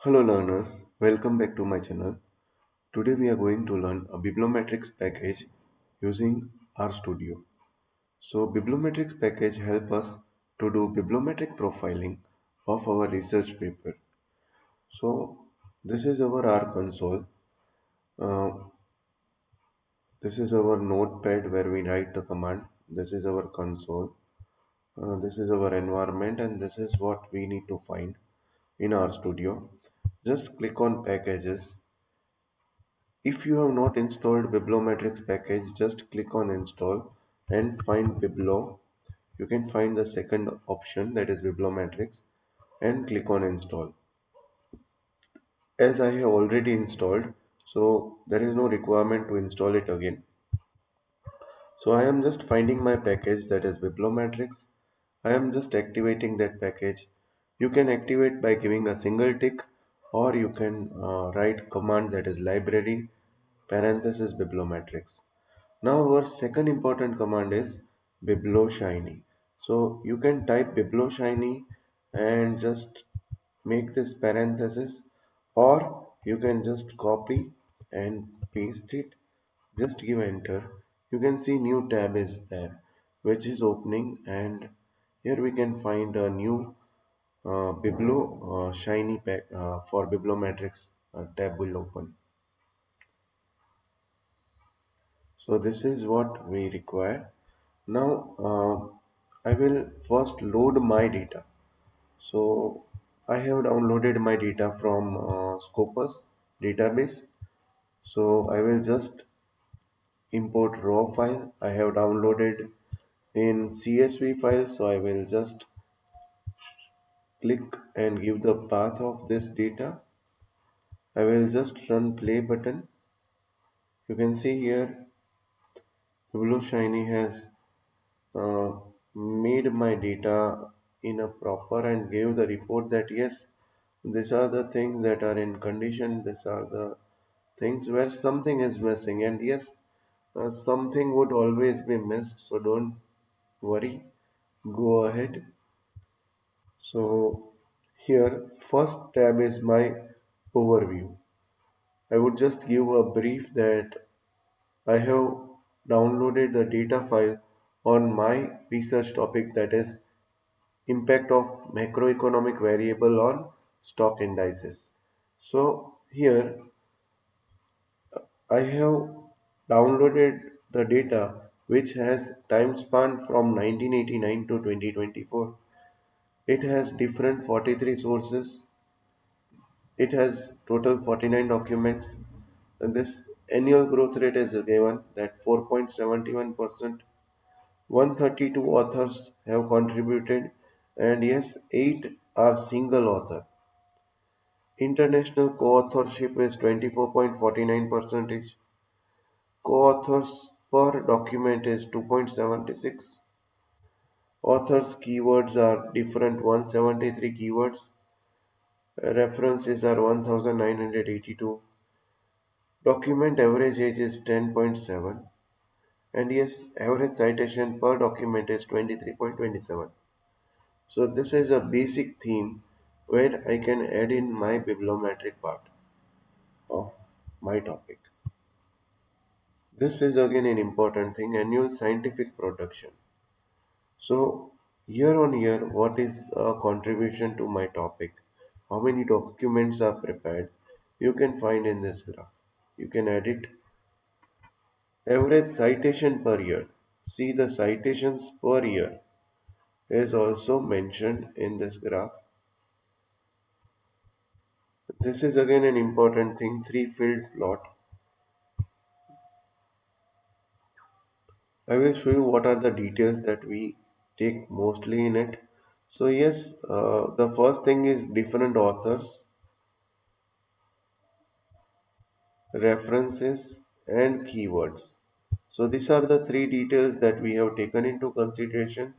Hello learners, welcome back to my channel. Today we are going to learn a Bibliometrics package using RStudio. So Bibliometrics package help us to do bibliometric profiling of our research paper. So this is our R console. Uh, this is our notepad where we write the command. This is our console. This is our environment and this is what we need to find in RStudio. Just click on packages. If you have not installed Bibliometrics package, just click on install and find Biblo. You can find the second option, that is Bibliometrics, and click on install. As I have already installed, so there is no requirement to install it again. So I am just finding my package, that is Bibliometrics. I am just activating that package. You can activate by giving a single tick, or you can write command, that is library parenthesis Bibliometrics. Now our second important command is Biblioshiny. So you can type Biblioshiny and just make this parenthesis, or you can just copy and paste it. Just give enter. You can see new tab is there which is opening, and here we can find a new Shiny pack for Bibliometrics tab will open. So this is what we require. Now I will first load my data. So I have downloaded my data from Scopus database. So I will just import raw file. I have downloaded in CSV file. So I will just click and give the path of this data. I will just run play button. You can see here Blue Shiny has uh, made my data in a proper and gave the report that yes, these are the things that are in condition, these are the things where something is missing, and yes, something would always be missed, so don't worry, go ahead. So here first tab is my overview. I would just give a brief that I have downloaded the data file on my research topic, that is impact of macroeconomic variable on stock indices. So here I have downloaded the data which has time span from 1989 to 2024. It has different 43 sources. It has total 49 documents, and this annual growth rate is given that 4.71%. 132 authors have contributed, and yes, 8 are single author. International co-authorship is 24.49%. Co-authors per document is 2.76. Authors keywords are different 173 keywords. References are 1982. Document average age is 10.7. And yes, average citation per document is 23.27. So this is a basic theme where I can add in my bibliometric part of my topic. This is again an important thing, annual scientific production. So year on year, what is a contribution to my topic? How many documents are prepared? You can find in this graph. You can edit average citation per year. See, the citations per year is also mentioned in this graph. This is again an important thing, three field plot. I will show you what are the details that we take mostly in it. So yes, the first thing is different authors, references and keywords. So these are the three details that we have taken into consideration.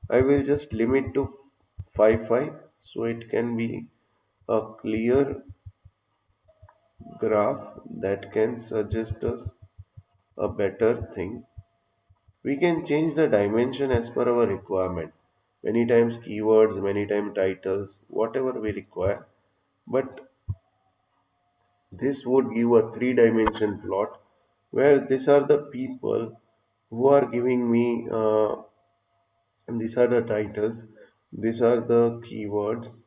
I will just limit to 5 so it can be a clear graph that can suggest us a better thing. We can change the dimension as per our requirement. Many times keywords, many times titles, whatever we require. But This would give a three-dimension plot where these are the people who are giving me, and these are the titles, these are the keywords,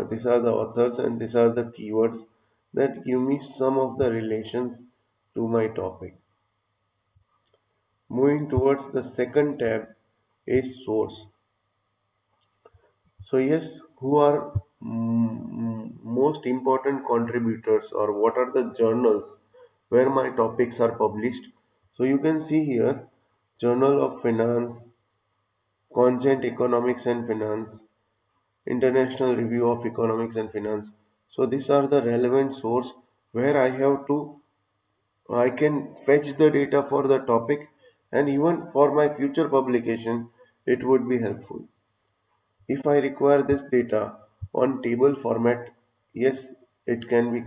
these are the authors, and these are the keywords that give me some of the relations to my topic. Moving towards the second tab is source. So yes, who are most important contributors, or what are the journals where my topics are published? So you can see here Journal of Finance, Content Economics and Finance, International Review of Economics and Finance. So these are the relevant source where I can fetch the data for the topic, and even for my future publication it would be helpful. If I require this data on table format, yes, it can be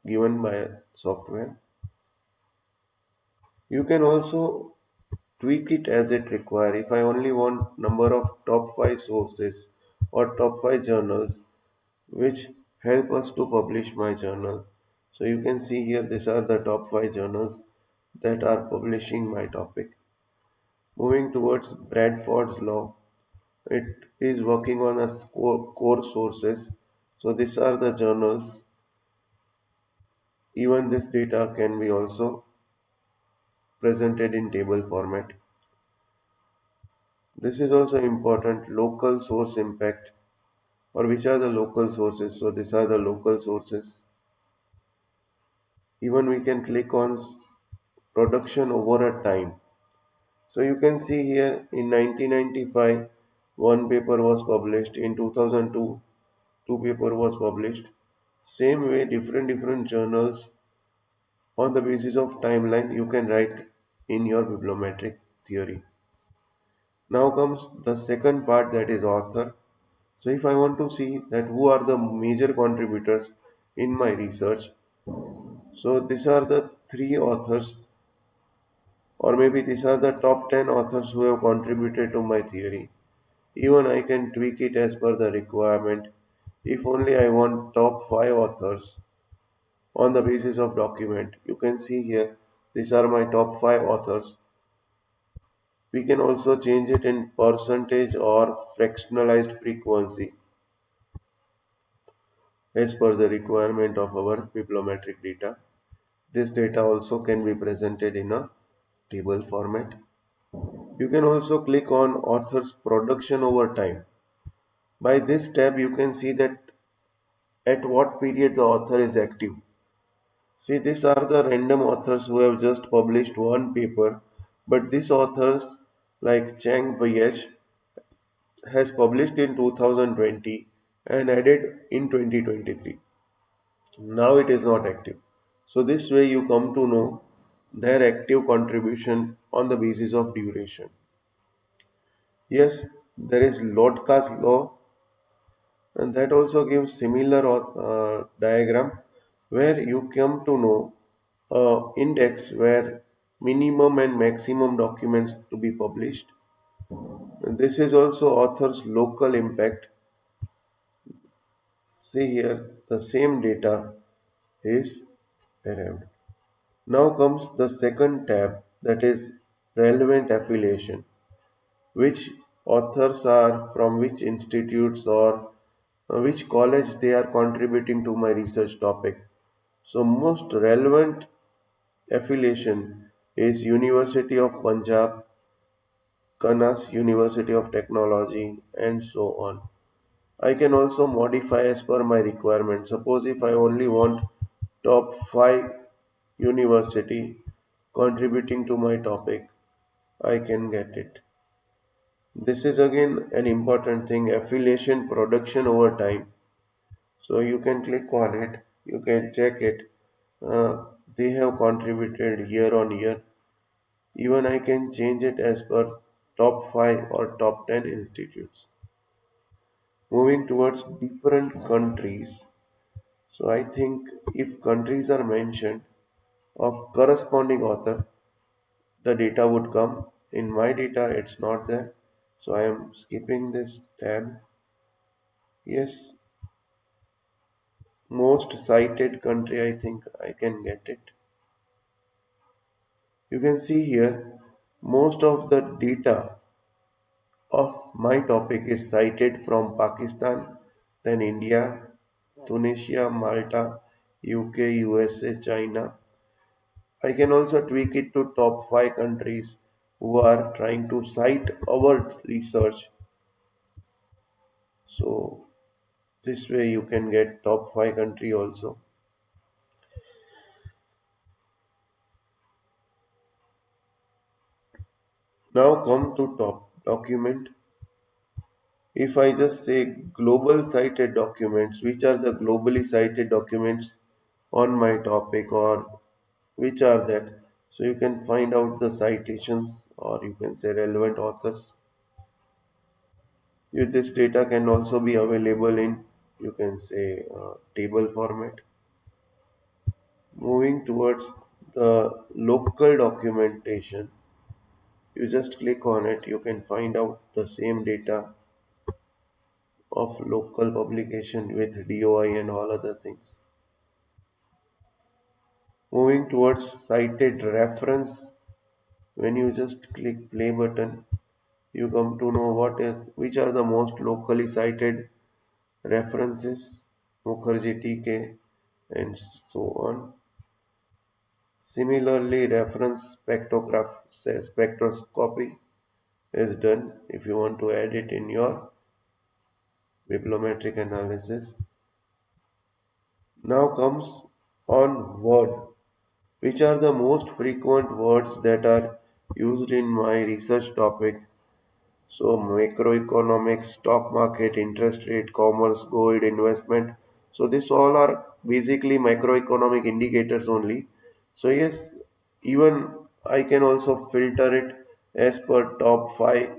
given by a software. You can also tweak it as it require. If I only want number of top 5 sources or top 5 journals which help us to publish my journal. So you can see here these are the top 5 journals that are publishing my topic. Moving towards Bradford's law, it is working on a core sources. So these are the journals. Even this data can be also presented in table format. This is also important, local source impact, or which are the local sources. So these are the local sources. Even we can click on production over a time. So you can see here in 1995 one paper was published, in 2002 two paper was published. Same way different journals on the basis of timeline you can write in your bibliometric theory. Now comes the second part, that is author. So if I want to see that who are the major contributors in my research, so these are the three authors, or maybe these are the top 10 authors who have contributed to my theory. Even I can tweak it as per the requirement. If only I want top 5 authors on the basis of document, you can see here these are my top 5 authors. We can also change it in percentage or fractionalized frequency as per the requirement of our bibliometric data. This data also can be presented in a table format. You can also click on author's production over time. By this tab, you can see that at what period the author is active. See, these are the random authors who have just published one paper, but these authors, like Chang Bayesh, has published in 2020 and added in 2023. Now it is not active. So this way you come to know their active contribution on the basis of duration. Yes, there is Lotka's law, and that also gives similar diagram where you come to know index where minimum and maximum documents to be published. And this is also author's local impact. See here, the same data is arrived. Now comes the second tab, that is relevant affiliation. Which authors are from which institutes, or which college they are contributing to my research topic. So most relevant affiliation is University of Punjab, Kanas University of Technology, and so on. I can also modify as per my requirement. Suppose if I only want top 5 university contributing to my topic, I can get it. This is again an important thing, affiliation production over time. So you can click on it, you can check it. They have contributed year on year. Even I can change it as per top 5 or top 10 institutes. Moving towards different countries. So I think if countries are mentioned of corresponding author, the data would come. In my data, it's not there. So I am skipping this tab. Yes, most cited country, I think I can get it. You can see here most of the data of my topic is cited from Pakistan, then India, Tunisia, Malta, UK, USA, China. I can also tweak it to top 5 countries who are trying to cite our research. So this way you can get top 5 country also. Now come to top document. If I just say global cited documents, which are the globally cited documents on my topic or which are that? So you can find out the citations or you can say relevant authors. This data can also be available in you can say table format. Moving towards the local documentation, you just click on it, you can find out the same data of local publication with DOI and all other things. Moving towards cited reference, when you just click play button, you come to know which are the most locally cited references, Mukherjee TK, and so on. Similarly, reference spectroscopy is done if you want to add it in your bibliometric analysis. Now comes on word. Which are the most frequent words that are used in my research topic? So, macroeconomics, stock market, interest rate, commerce, gold, investment. So, this all are basically macroeconomic indicators only. So, yes, even I can also filter it as per top 5,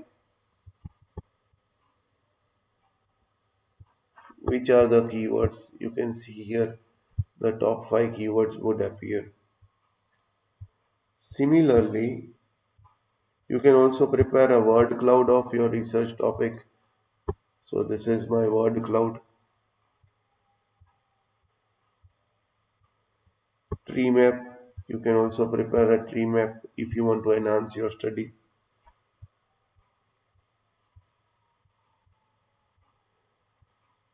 which are the keywords. You can see here the top 5 keywords would appear. Similarly, you can also prepare a word cloud of your research topic. So, this is my word cloud. Tree map. You can also prepare a tree map if you want to enhance your study.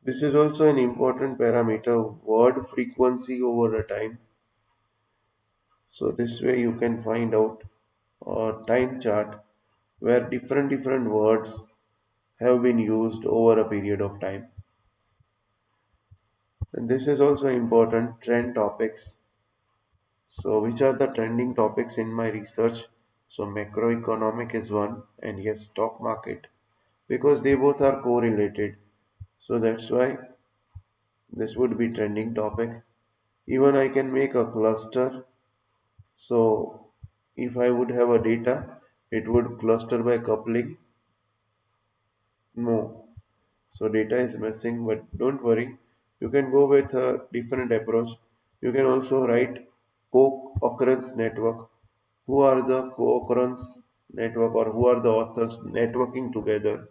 This is also an important parameter, word frequency over a time. So this way you can find out a time chart where different words have been used over a period of time. And this is also important trend topics. So which are the trending topics in my research? So macroeconomic is one, and yes, stock market, because they both are correlated. So that's why this would be trending topic. Even I can make a cluster. So if I would have a data, it would cluster by coupling. No. So data is missing, but don't worry. You can go with a different approach. You can also write co-occurrence network. Who are the co-occurrence network or who are the authors networking together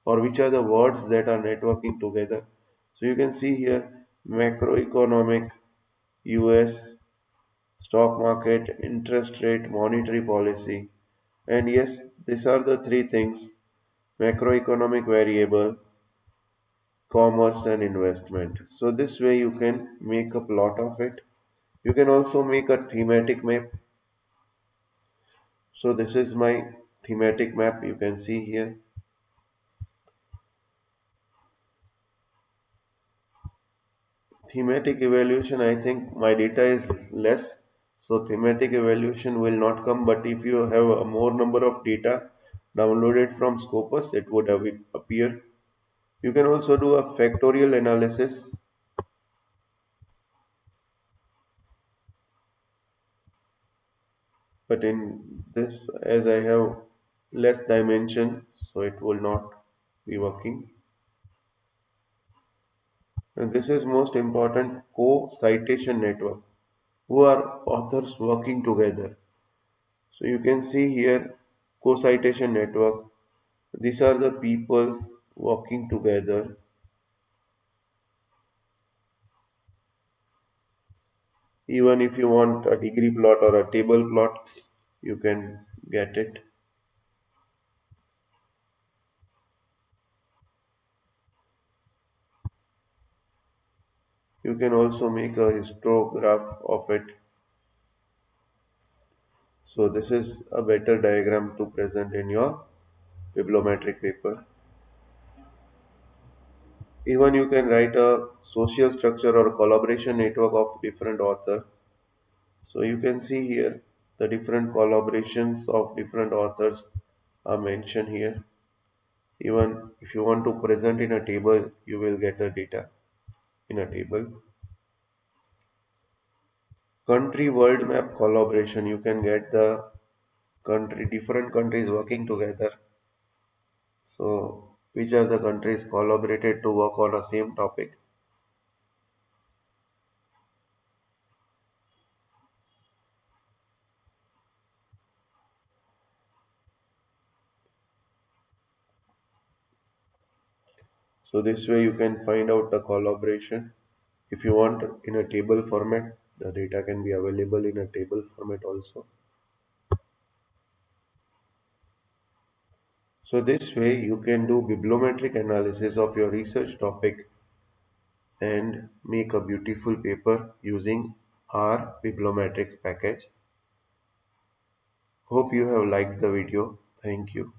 or which are the words that are networking together. So you can see here macroeconomic, US, stock market, interest rate, monetary policy. And yes, these are the three things macroeconomic variable, commerce, and investment. So, this way you can make a plot of it. You can also make a thematic map. So, this is my thematic map you can see here. Thematic evaluation, I think my data is less. So, thematic evaluation will not come. But if you have a more number of data downloaded from Scopus, it would have it appear. You can also do a factorial analysis, but in this, as I have less dimension, so it will not be working. And this is most important co-citation network. Who are authors working together? So you can see here co-citation network. These are the peoples working together Even if you want a degree plot or a table plot, you can get it. You can also make a histograph of it. So this is a better diagram to present in your bibliometric paper. Even you can write a social structure or collaboration network of different authors. So you can see here the different collaborations of different authors are mentioned here. Even if you want to present in a table, you will get the data in a table. Country world map collaboration, you can get the country, different countries working together. So which are the countries collaborated to work on a same topic? So this way you can find out the collaboration. If you want in a table format, the data can be available in a table format also. So this way you can do bibliometric analysis of your research topic and make a beautiful paper using our Bibliometrics package. Hope you have liked the video. Thank you.